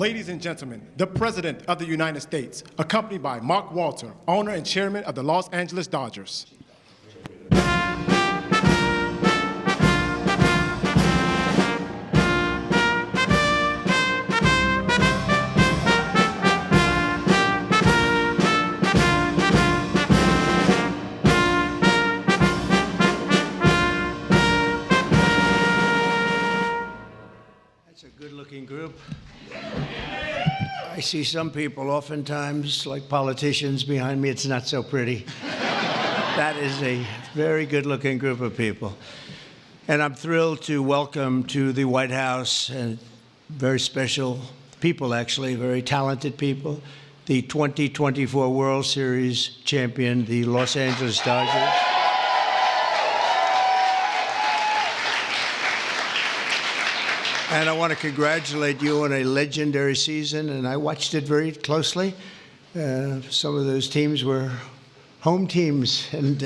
Ladies and gentlemen, the President of the United States, accompanied by Mark Walter, owner and chairman of the Los Angeles Dodgers. That's a good-looking group. I see some people oftentimes, like politicians behind me, it's not so pretty. That is a very good-looking group of people. And I'm thrilled to welcome to the White House and very special people, actually, very talented people, the 2024 World Series champion, the Los Angeles Dodgers. And I want to congratulate you on a legendary season, and I watched it very closely. Some of those teams were home teams, and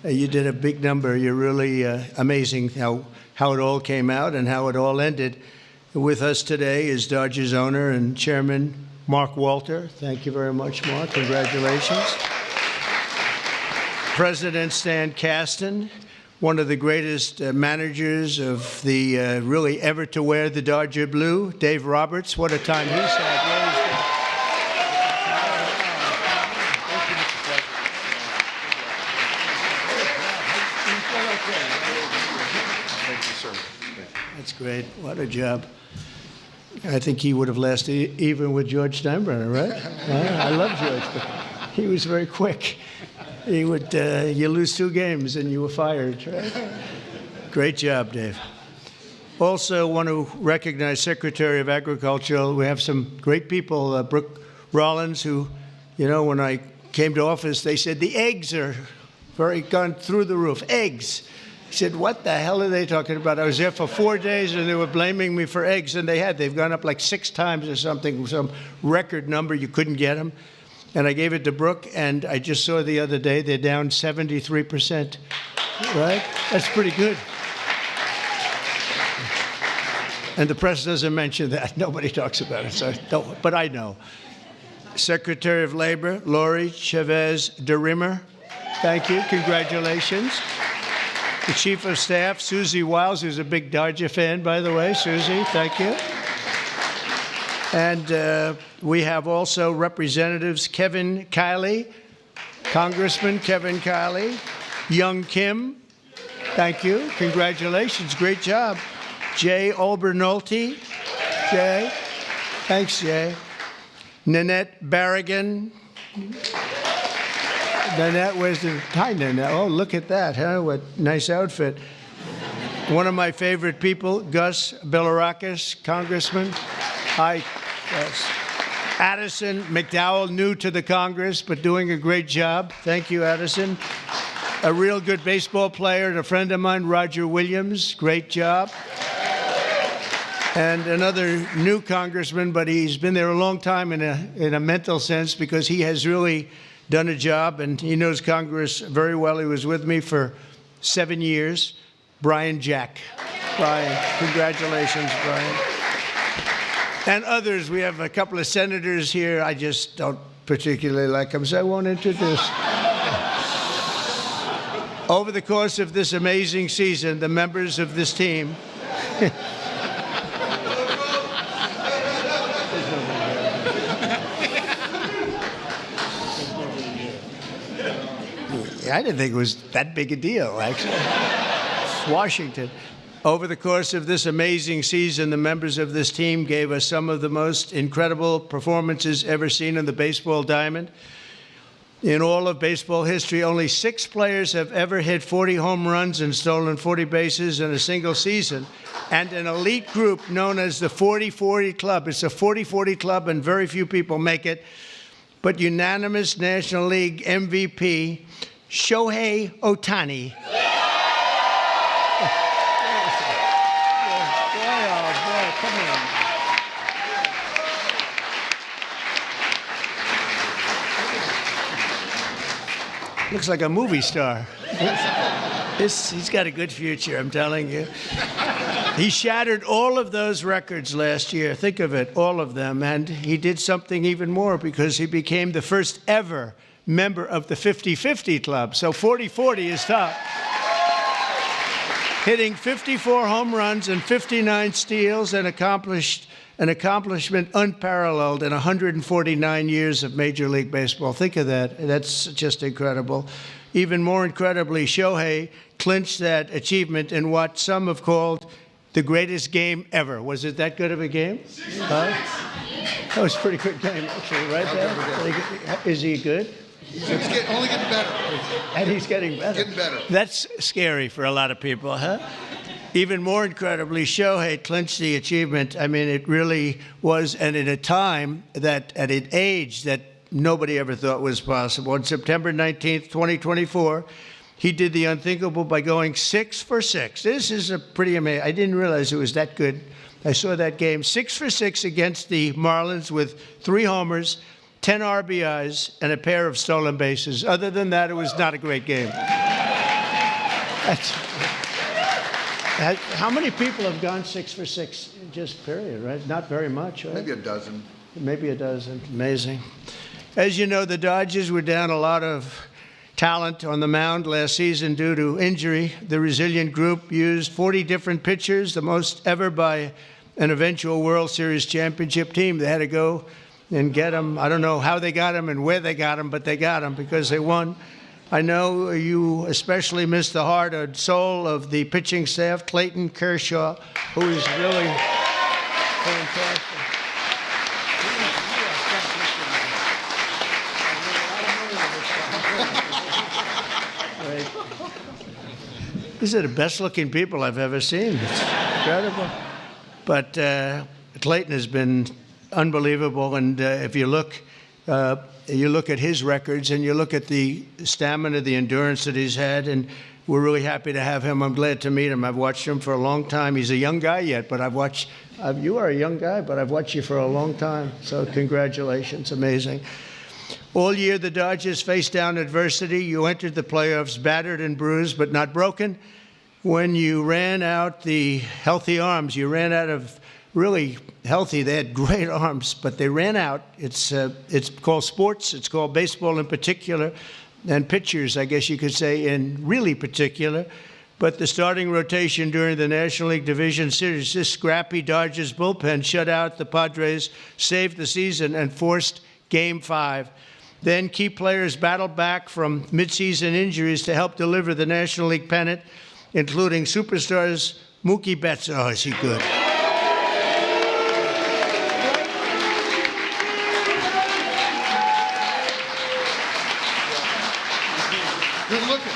you did a big number. You're really amazing how it all came out and how it all ended. With us today is Dodgers owner and chairman Mark Walter. Thank you very much, Mark. Congratulations. President Stan Kasten, one of the greatest managers of the really ever to wear the Dodger blue, Dave Roberts. What a time he's had. Thank you, sir. That's great. What a job. I think he would have lasted even with George Steinbrenner, right? I love George, but he was very quick. He would, you lose 2 games and you were fired, right? Great job, Dave. Also want to recognize Secretary of Agriculture. We have some great people, Brooke Rollins, who, you know, when I came to office, they said the eggs are gone through the roof. Eggs. I said, what the hell are they talking about? I was there for 4 days and they were blaming me for eggs, and they've gone up like 6 times or something, some record number, you couldn't get them. And I gave it to Brooke, and I just saw the other day they're down 73%, right? That's pretty good. And the press doesn't mention that. Nobody talks about it, so don't, but I know. Secretary of Labor, Lori Chavez DeRimmer, thank you, congratulations. The Chief of Staff, Susie Wiles, who's a big Dodger fan, by the way. Susie, thank you. And we have also Representatives Kevin Kiley, Congressman Kevin Kiley, Young Kim, thank you, congratulations, great job. Jay Obernolte, Jay, thanks, Jay. Nanette Barragan. Nanette, where's the, hi Nanette, oh look at that, huh, what nice outfit. One of my favorite people, Gus Bilirakis, Congressman. Hi, Gus. Addison McDowell, new to the Congress, but doing a great job. Thank you, Addison. A real good baseball player and a friend of mine, Roger Williams, great job. And another new congressman, but he's been there a long time in a mental sense, because he has really done a job and he knows Congress very well. He was with me for 7 years. Brian Jack. Brian, congratulations, Brian. And others, we have a couple of senators here. I just don't particularly like them, so I won't introduce. Over the course of this amazing season, the members of this team I didn't think it was that big a deal, actually. It's Washington. Over the course of this amazing season, the members of this team gave us some of the most incredible performances ever seen in the baseball diamond. In all of baseball history, only 6 players have ever hit 40 home runs and stolen 40 bases in a single season. And an elite group known as the 40-40 Club. It's a 40-40 club, and very few people make it. But unanimous National League MVP, Shohei Ohtani. Looks like a movie star. He's got a good future, I'm telling you. He shattered all of those records last year. Think of it, all of them. And he did something even more because he became the first ever member of the 50-50 club. So 40-40 is top. Hitting 54 home runs and 59 steals, and accomplished an accomplishment unparalleled in 149 years of Major League Baseball. Think of that. That's just incredible. Even more incredibly, Shohei clinched that achievement in what some have called the greatest game ever. Was it that good of a game? Huh? That was a pretty good game, actually, right there. Is he good? It's only getting better. And he's getting better. Getting better. That's scary for a lot of people, huh? Even more incredibly, Shohei clinched the achievement. I mean, it really was, and at a time that, at an age that nobody ever thought was possible. On September 19th, 2024, he did the unthinkable by going 6 for 6. This is a pretty amazing. I didn't realize it was that good. I saw that game 6 for 6 against the Marlins with 3 homers, 10 RBIs, and a pair of stolen bases. Other than that, it was not a great game. How many people have gone 6 for 6 just period, right? Not very much, right? Maybe a dozen. Maybe a dozen. Amazing. As you know, the Dodgers were down a lot of talent on the mound last season due to injury. The resilient group used 40 different pitchers, the most ever by an eventual World Series championship team. They had to go and get them. I don't know how they got them and where they got them, but they got them because they won. I know you especially miss the heart and soul of the pitching staff, Clayton Kershaw, who is really fantastic. These are the best-looking people I've ever seen. It's incredible. But Clayton has been unbelievable, and if you look at his records and you look at the stamina, the endurance that he's had, and we're really happy to have him. I'm glad to meet him. I've watched him for a long time. He's a young guy yet, but you are a young guy, but I've watched you for a long time. So congratulations, amazing. All year, the Dodgers faced down adversity. You entered the playoffs battered and bruised, but not broken. When you ran out the healthy arms, you ran out of really healthy. They had great arms, but they ran out. It's called sports. It's called baseball in particular, and pitchers, I guess you could say, in really particular. But the starting rotation during the National League Division Series, this scrappy Dodgers bullpen shut out the Padres, saved the season, and forced Game 5. Then key players battled back from midseason injuries to help deliver the National League pennant, including superstars Mookie Betts. Oh, is he good? Good looking.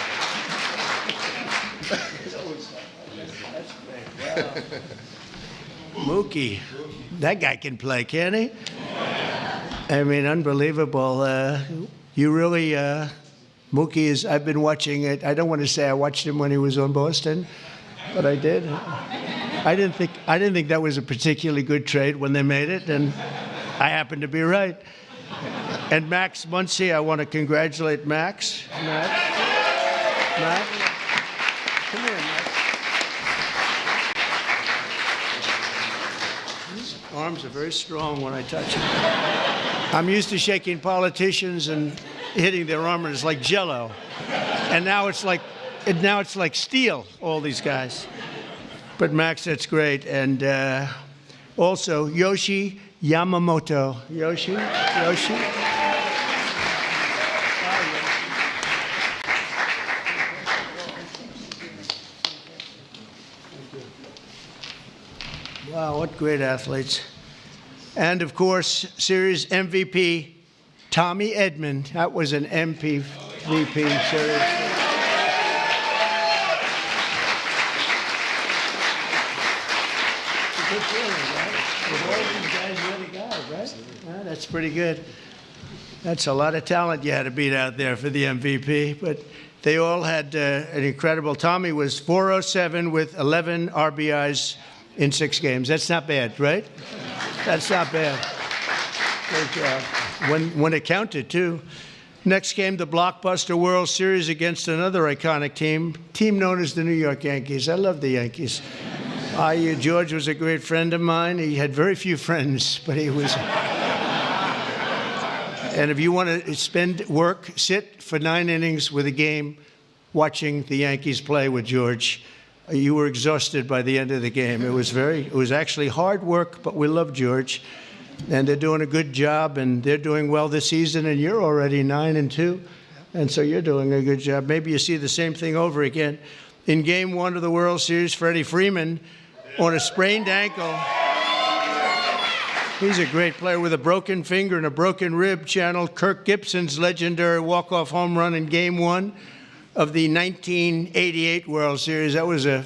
Mookie, that guy can play, can't he? I mean, unbelievable. You really, Mookie is, I've been watching it. I don't want to say I watched him when he was on Boston, but I did. I didn't think that was a particularly good trade when they made it, and I happened to be right. And Max Muncy, I want to congratulate Max. Max, come here, Max. His arms are very strong when I touch them. I'm used to shaking politicians and hitting their armors like Jell-O, and now it's like steel. All these guys, but Max, that's great, and also Yoshi Yamamoto. Yoshi. Wow, what great athletes. And, of course, series MVP, Tommy Edman. That was an MVP series. It's a good feeling, right? With all these guys really got it, right? Yeah, that's pretty good. That's a lot of talent you had to beat out there for the MVP. But they all had an incredible. Tommy was 407 with 11 RBIs in 6 games. That's not bad, right? That's not bad. Great job. When it counted, too. Next came the blockbuster World Series against another iconic team known as the New York Yankees. I love the Yankees. George was a great friend of mine. He had very few friends, but he was. And if you want to sit for 9 innings with a game watching the Yankees play with George, you were exhausted by the end of the game. It was actually hard work, but we love George. And they're doing a good job, and they're doing well this season, and you're already 9-2. And so you're doing a good job. Maybe you see the same thing over again. In Game 1 of the World Series, Freddie Freeman, on a sprained ankle, he's a great player with a broken finger and a broken rib, channeled Kirk Gibson's legendary walk-off home run in Game 1 of the 1988 World Series. That was a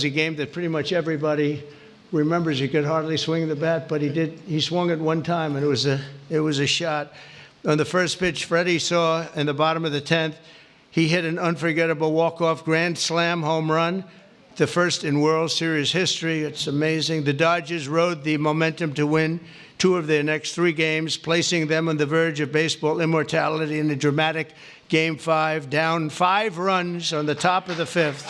game that pretty much everybody remembers. He could hardly swing the bat, but he swung it one time, and it was a shot. On the first pitch Freddie saw in the bottom of the 10th, he hit an unforgettable walk-off grand slam home run, the first in World Series history. It's amazing. The Dodgers rode the momentum to win 2 of their next 3 games, placing them on the verge of baseball immortality in a dramatic Game 5, down 5 runs on the top of the 5th.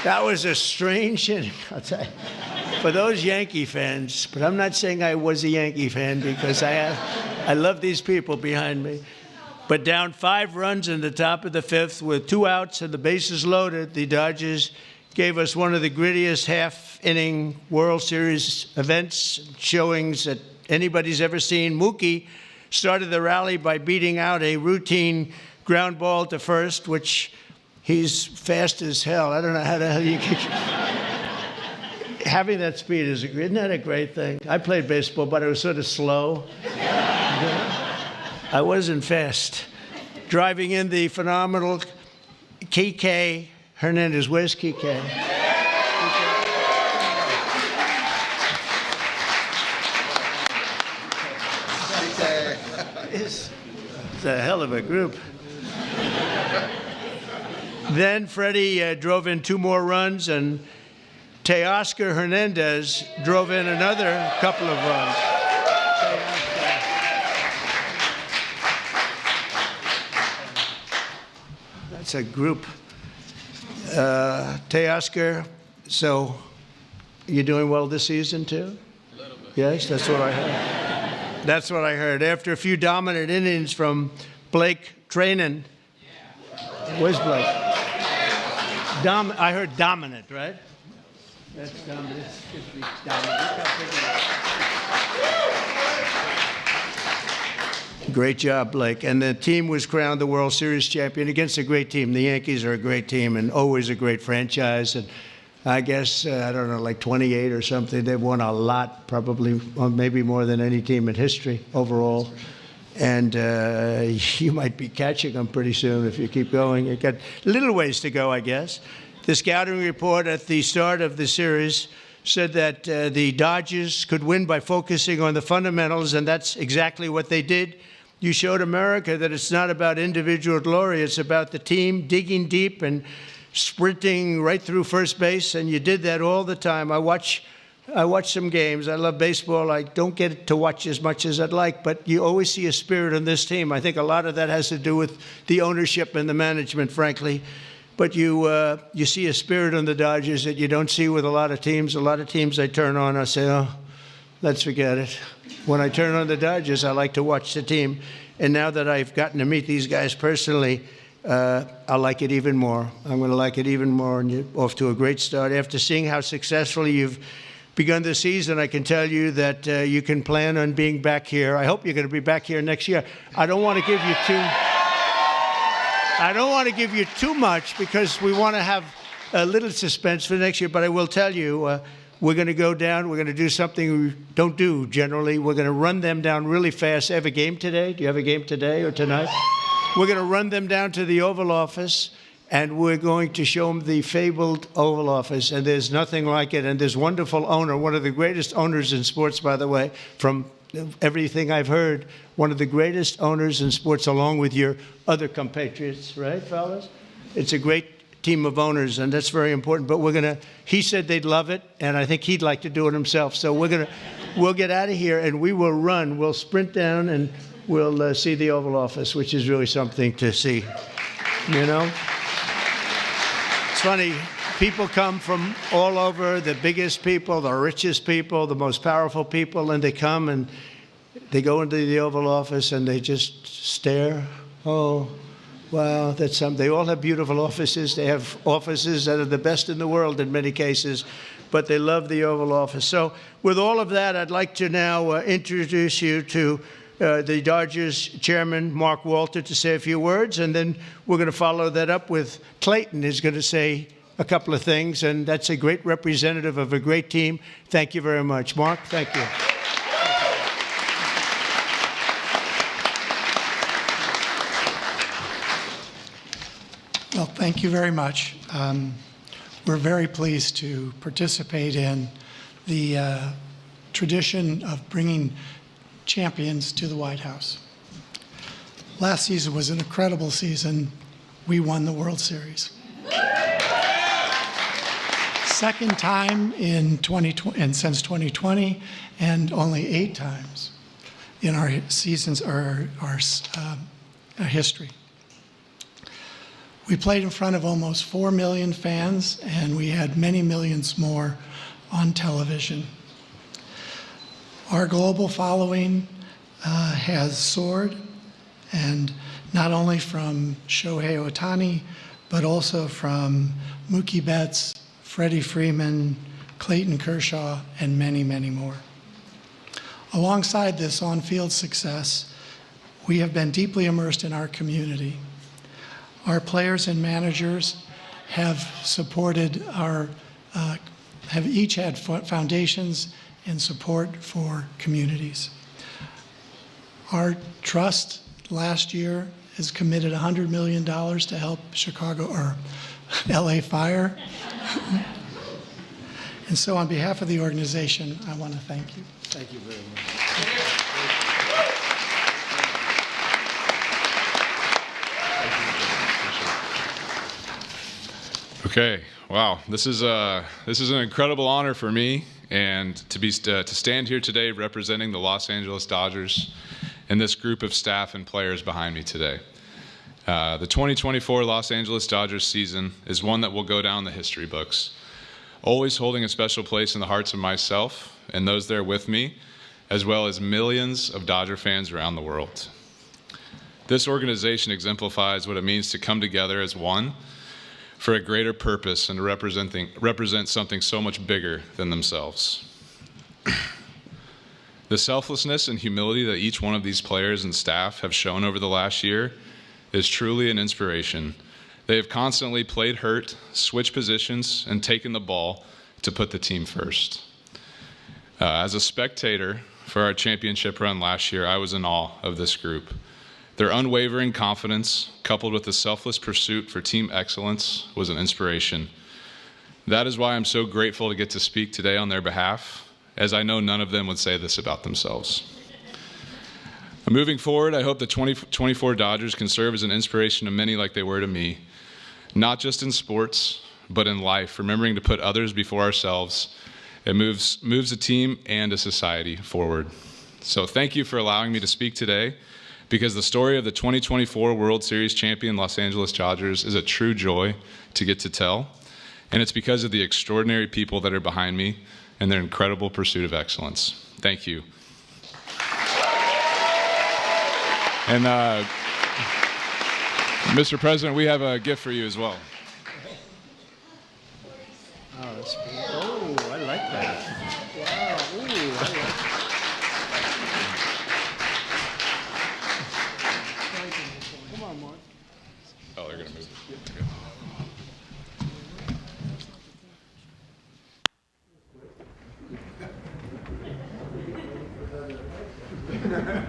That was a strange inning, I'll tell you, for those Yankee fans. But I'm not saying I was a Yankee fan, because I love these people behind me. But down 5 runs in the top of the 5th with 2 outs and the bases loaded, the Dodgers gave us one of the grittiest half-inning World Series events, showings that anybody's ever seen. Mookie started the rally by beating out a routine ground ball to first, which he's fast as hell. I don't know how the hell you can. Having that speed isn't that a great thing? I played baseball, but it was sort of slow. I wasn't fast. Driving in the phenomenal Kike Hernandez. Where's Kike? It's a hell of a group. Then Freddie drove in 2 more runs, and Teoscar Hernandez drove in another couple of runs. That's a group. Teoscar, so you're doing well this season too? A little bit. Yes, that's what I heard. That's what I heard. After a few dominant innings from Blake Treinen. Where's Blake? I heard dominant, right? That's dominant. Great job, Blake. And the team was crowned the World Series champion against a great team. The Yankees are a great team and always a great franchise. And I guess, I don't know, like 28 or something. They've won a lot, probably, maybe more than any team in history overall. And you might be catching them pretty soon if you keep going. You've got a little ways to go, I guess. The scouting report at the start of the series said that the Dodgers could win by focusing on the fundamentals, and that's exactly what they did. You showed America that it's not about individual glory. It's about the team digging deep and sprinting right through first base, and you did that all the time. I watch some games. I love baseball. I don't get to watch as much as I'd like, but you always see a spirit on this team. I think a lot of that has to do with the ownership and the management, frankly. But you see a spirit on the Dodgers that you don't see with a lot of teams. A lot of teams I turn on, I say, oh, let's forget it. When I turn on the Dodgers, I like to watch the team. And now that I've gotten to meet these guys personally, I like it even more. I'm going to like it even more, and you're off to a great start. After seeing how successfully you've begun the season, I can tell you that you can plan on being back here. I hope you're going to be back here next year. I don't want to give you too much because we want to have a little suspense for next year, but I will tell you, we're going to go down. We're going to do something we don't do generally. We're going to run them down really fast. Have a game today? Do you have a game today or tonight? We're going to run them down to the Oval Office, and we're going to show them the fabled Oval Office, and there's nothing like it. And this wonderful owner, one of the greatest owners in sports, by the way, from everything I've heard, one of the greatest owners in sports, along with your other compatriots, right, fellas? It's a great team of owners, and that's very important. But he said they'd love it, and I think he'd like to do it himself. So we'll get out of here, and we will run. We'll sprint down, and will see the Oval Office, which is really something to see, you know? It's funny, people come from all over, the biggest people, the richest people, the most powerful people, and they come and they go into the Oval Office and they just stare. Oh, wow, that's something. They all have beautiful offices. They have offices that are the best in the world in many cases, but they love the Oval Office. So with all of that, I'd like to now introduce you to the Dodgers chairman, Mark Walter, to say a few words, and then we're going to follow that up with Clayton, who's going to say a couple of things, and that's a great representative of a great team. Thank you very much. Mark, thank you. Well, thank you very much. We're very pleased to participate in the tradition of bringing champions to the White House. Last season was an incredible season. We won the World Series. Second time in 2020, and since 2020, and only 8 times in our seasons, our history. We played in front of almost 4 million fans, and we had many millions more on television. Our global following has soared, and not only from Shohei Ohtani, but also from Mookie Betts, Freddie Freeman, Clayton Kershaw, and many, many more. Alongside this on-field success, we have been deeply immersed in our community. Our players and managers have supported have each had foundations and support for communities. Our trust last year has committed $100 million to help Chicago or LA Fire. And so on behalf of the organization, I want to thank you. Thank you very much. Okay, wow, this is an incredible honor for me, and to stand here today representing the Los Angeles Dodgers and this group of staff and players behind me today. The 2024 Los Angeles Dodgers season is one that will go down the history books, always holding a special place in the hearts of myself and those there with me, as well as millions of Dodger fans around the world. This organization exemplifies what it means to come together as one for a greater purpose and to represent something so much bigger than themselves. The selflessness and humility that each one of these players and staff have shown over the last year is truly an inspiration. They have constantly played hurt, switched positions, and taken the ball to put the team first. As a spectator for our championship run last year, I was in awe of this group. Their unwavering confidence, coupled with the selfless pursuit for team excellence, was an inspiration. That is why I'm so grateful to get to speak today on their behalf, as I know none of them would say this about themselves. Moving forward, I hope the 2024 Dodgers can serve as an inspiration to many like they were to me, not just in sports, but in life, remembering to put others before ourselves. It moves a team and a society forward. So thank you for allowing me to speak today, because the story of the 2024 World Series champion Los Angeles Dodgers is a true joy to get to tell, and it's because of the extraordinary people that are behind me and their incredible pursuit of excellence. Thank you. And Mr. President, we have a gift for you as well. Oh, that's cool. Oh, I like that. Wow. Ooh, I like that. Come on, Mark. Oh, they're going to move. Okay.